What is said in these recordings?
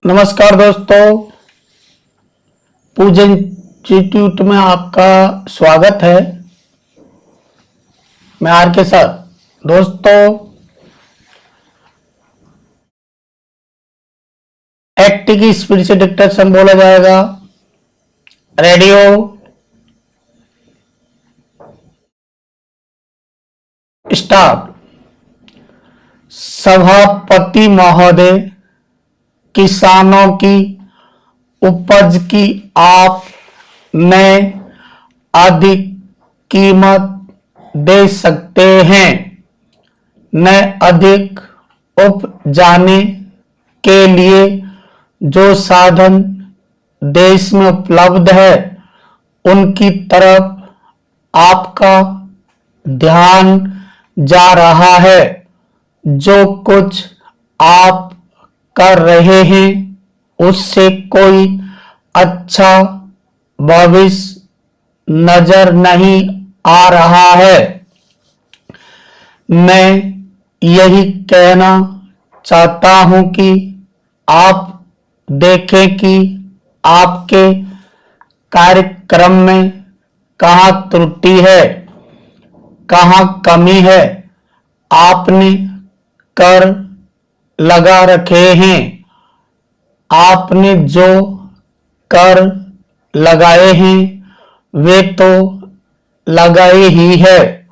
नमस्कार दोस्तों, पूजन इंस्टीट्यूट में आपका स्वागत है। मैं आर के सर। दोस्तों, एक्ट की स्पीड से डिक्टेशन बोला जाएगा। Radio start. सभापति महोदय, किसानों की उपज की आपने अधिक कीमत दे सकते हैं। न अधिक उपजाने के लिए जो साधन देश में उपलब्ध है उनकी तरफ आपका ध्यान जा रहा है। जो कुछ आप कर रहे हैं उससे कोई अच्छा भविष्य नजर नहीं आ रहा है। मैं यही कहना चाहता हूं कि आप देखें कि आपके कार्यक्रम में कहां त्रुटि है, कहां कमी है। आपने कर लगा रखे हैं। आपने जो कर लगाए हैं वे तो लगाए ही है।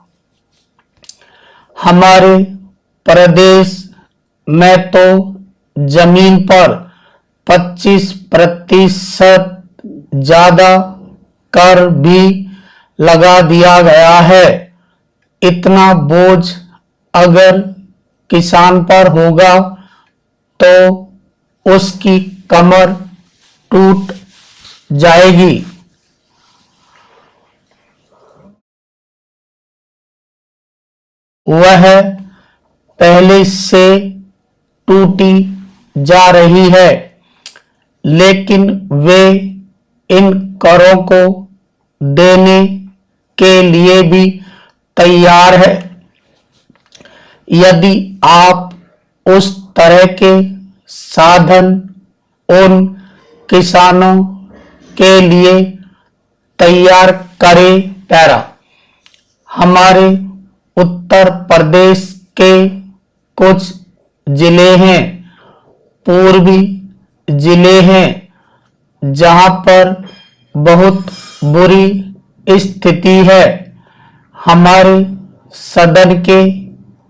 हमारे प्रदेश में तो जमीन पर 25% ज्यादा कर भी लगा दिया गया है। इतना बोझ अगर किसान पर होगा तो उसकी कमर टूट जाएगी। वह पहले से टूटी जा रही है, लेकिन वे इन करों को देने के लिए भी तैयार है। यदि आप उस तरह के साधन उन किसानों के लिए तैयार करें। पैरा हमारे उत्तर प्रदेश के कुछ जिले हैं, पूर्वी जिले हैं, जहां पर बहुत बुरी स्थिति है। हमारे सदन के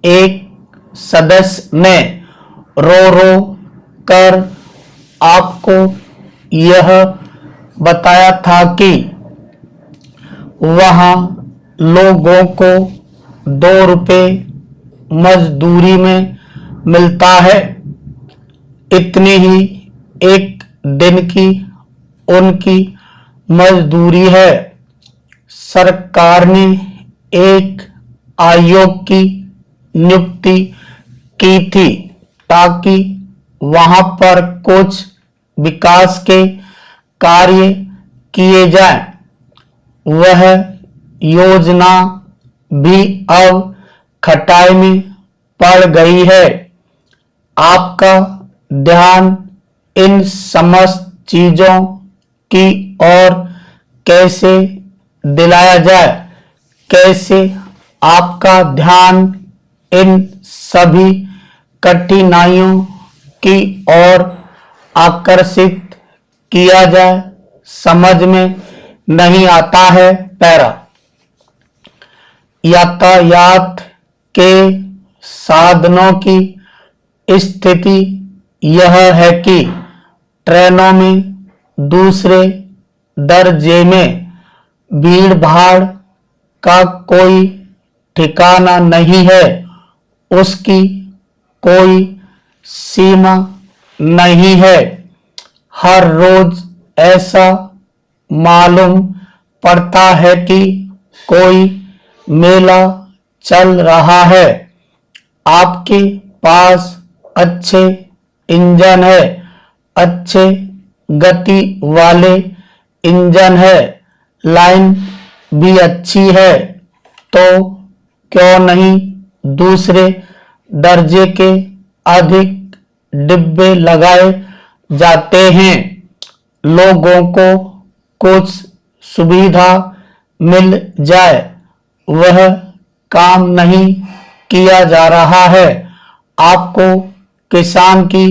एक सदस्य ने रो रो कर आपको यह बताया था कि वहां लोगों को 2 रुपए मजदूरी में मिलता है। इतनी ही एक दिन की उनकी मजदूरी है। सरकार ने एक आयोग की नियुक्ति की थी ताकि वहां पर कुछ विकास के कार्य किए जाएं। वह योजना भी अब खटाई में पड़ गई है। आपका ध्यान इन समस्त चीजों की ओर कैसे दिलाया जाए, कैसे आपका ध्यान इन सभी कठिनाइयों की ओर आकर्षित किया जाए, समझ में नहीं आता है। पैरा यातायात के साधनों की स्थिति यह है कि ट्रेनों में दूसरे दर्जे में भीड़ भाड़ का कोई ठिकाना नहीं है। उसकी कोई सीमा नहीं है। हर रोज ऐसा मालूम पड़ता है कि कोई मेला चल रहा है। आपके पास अच्छे इंजन है, अच्छे गति वाले इंजन है, लाइन भी अच्छी है, तो क्यों नहीं दूसरे दर्जे के अधिक डिब्बे लगाए जाते हैं। लोगों को कुछ सुविधा मिल जाए वह काम नहीं किया जा रहा है। आपको किसान की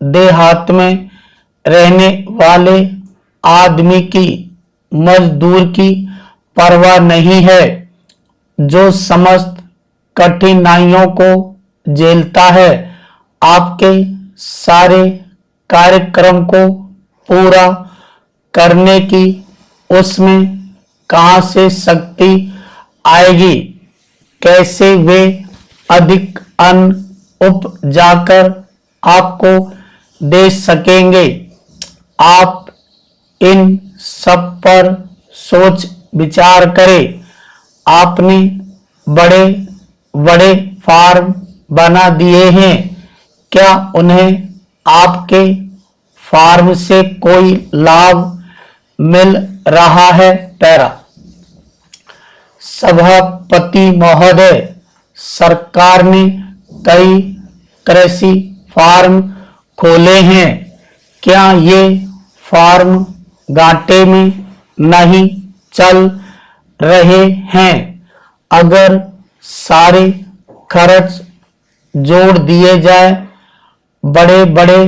देहात में रहने वाले आदमी की, मजदूर की परवाह नहीं है, जो समस्त कठिनाइयों को झेलता है। आपके सारे कार्यक्रम को पूरा करने की उसमें कहां से शक्ति आएगी? कैसे वे अधिक अन्न उपजाकर आपको दे सकेंगे? आप इन सब पर सोच विचार करें। आपने बड़े बड़े फार्म बना दिए हैं, क्या उन्हें आपके फार्म से कोई लाभ मिल रहा है? पैरा। सभापति महोदय, सरकार ने कई कृषि फार्म खोले हैं। क्या ये फार्म घाटे में नहीं चल रहे हैं? अगर सारे खर्च जोड़ दिए जाए, बड़े बड़े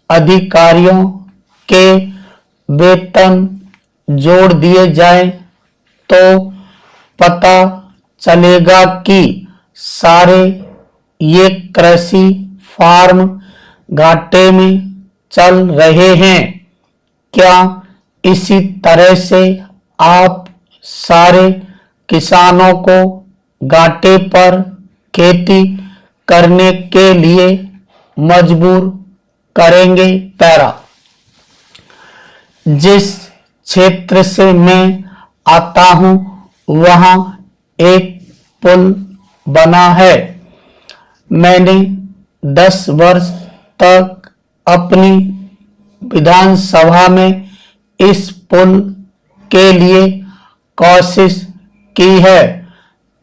अधिकारियों के वेतन जोड़ दिए जाए, तो पता चलेगा कि सारे ये कृषि फार्म घाटे में चल रहे हैं। क्या इसी तरह से आप सारे किसानों को घाटे पर खेती करने के लिए मजबूर करेंगे? पैरा। जिस क्षेत्र से मैं आता हूं वहां एक पुल बना है। मैंने 10 वर्ष तक अपनी विधानसभा में इस पुल के लिए कोशिश की है।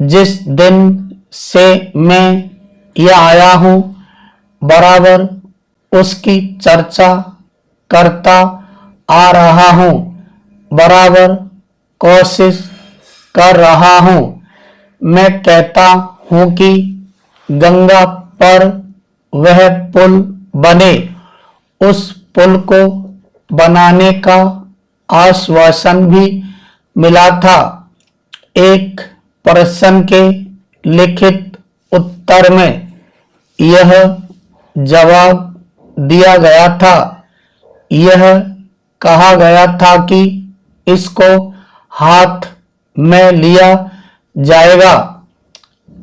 जिस दिन से मैं यहाँ आया हूँ बराबर उसकी चर्चा करता आ रहा हूँ, बराबर कोशिश कर रहा हूँ। मैं कहता हूँ कि गंगा पर वह पुल बने। उस पुल को बनाने का आश्वासन भी मिला था। एक प्रश्न के लिखित उत्तर में यह जवाब दिया गया था। यह कहा गया था कि इसको हाथ में लिया जाएगा।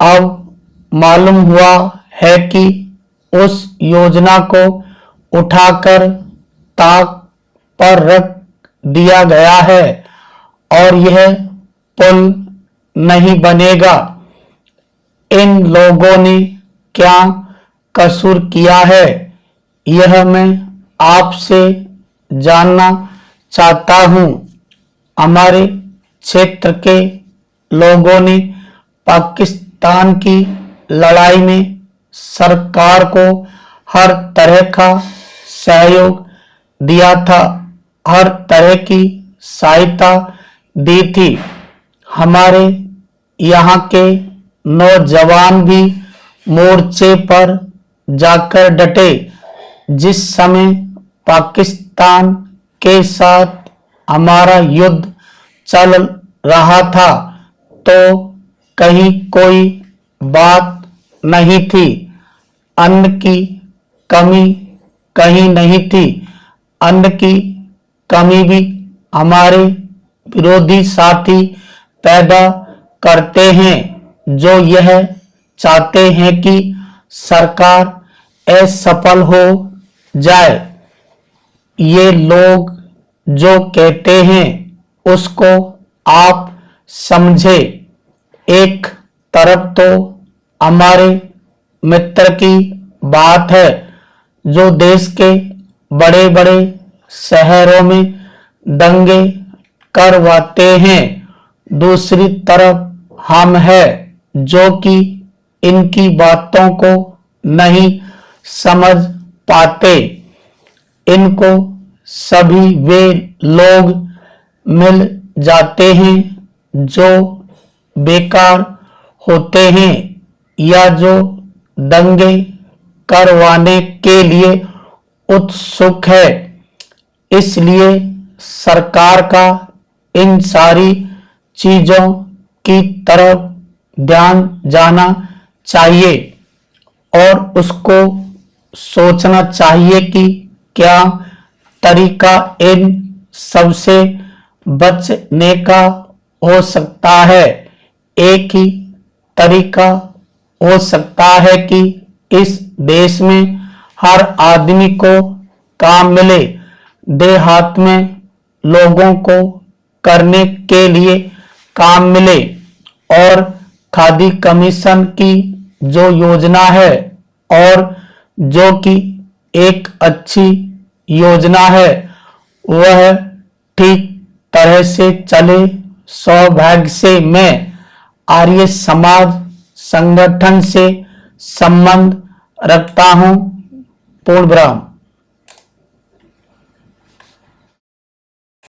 अब मालूम हुआ है कि उस योजना को उठाकर ताक पर रख दिया गया है और यह पुल नहीं बनेगा। इन लोगों ने क्या कसूर किया है, यह मैं आपसे जानना चाहता हूँ। हमारे क्षेत्र के लोगों ने पाकिस्तान की लड़ाई में सरकार को हर तरह का सहयोग दिया था, हर तरह की सहायता दी थी। हमारे यहाँ के नौजवान भी मोर्चे पर जाकर डटे। जिस समय पाकिस्तान के साथ हमारा युद्ध चल रहा था तो कहीं कोई बात नहीं थी, अन्न की कमी कहीं नहीं थी। अन्न की कमी भी हमारे विरोधी साथी पैदा करते हैं, जो यह चाहते हैं कि सरकार असफल हो जाए। ये लोग जो कहते हैं उसको आप समझे। एक तरफ तो हमारे मित्र की बात है जो देश के बड़े बड़े शहरों में दंगे करवाते हैं, दूसरी तरफ हम हैं जो कि इनकी बातों को नहीं समझ पाते। इनको सभी वे लोग मिल जाते हैं जो बेकार होते हैं या जो दंगे करवाने के लिए उत्सुक है। इसलिए सरकार का इन सारी चीजों की तरफ ध्यान जाना चाहिए और उसको सोचना चाहिए कि क्या तरीका इन सबसे बचने का हो सकता है। एक ही तरीका हो सकता है कि इस देश में हर आदमी को काम मिले। देहात में लोगों को करने के लिए काम मिले और खादी कमीशन की जो योजना है और जो कि एक अच्छी योजना है वह ठीक तरह से चले। सौभाग्य से मैं आर्य समाज संगठन से संबंध रखता हूं। पूर्ण विराम।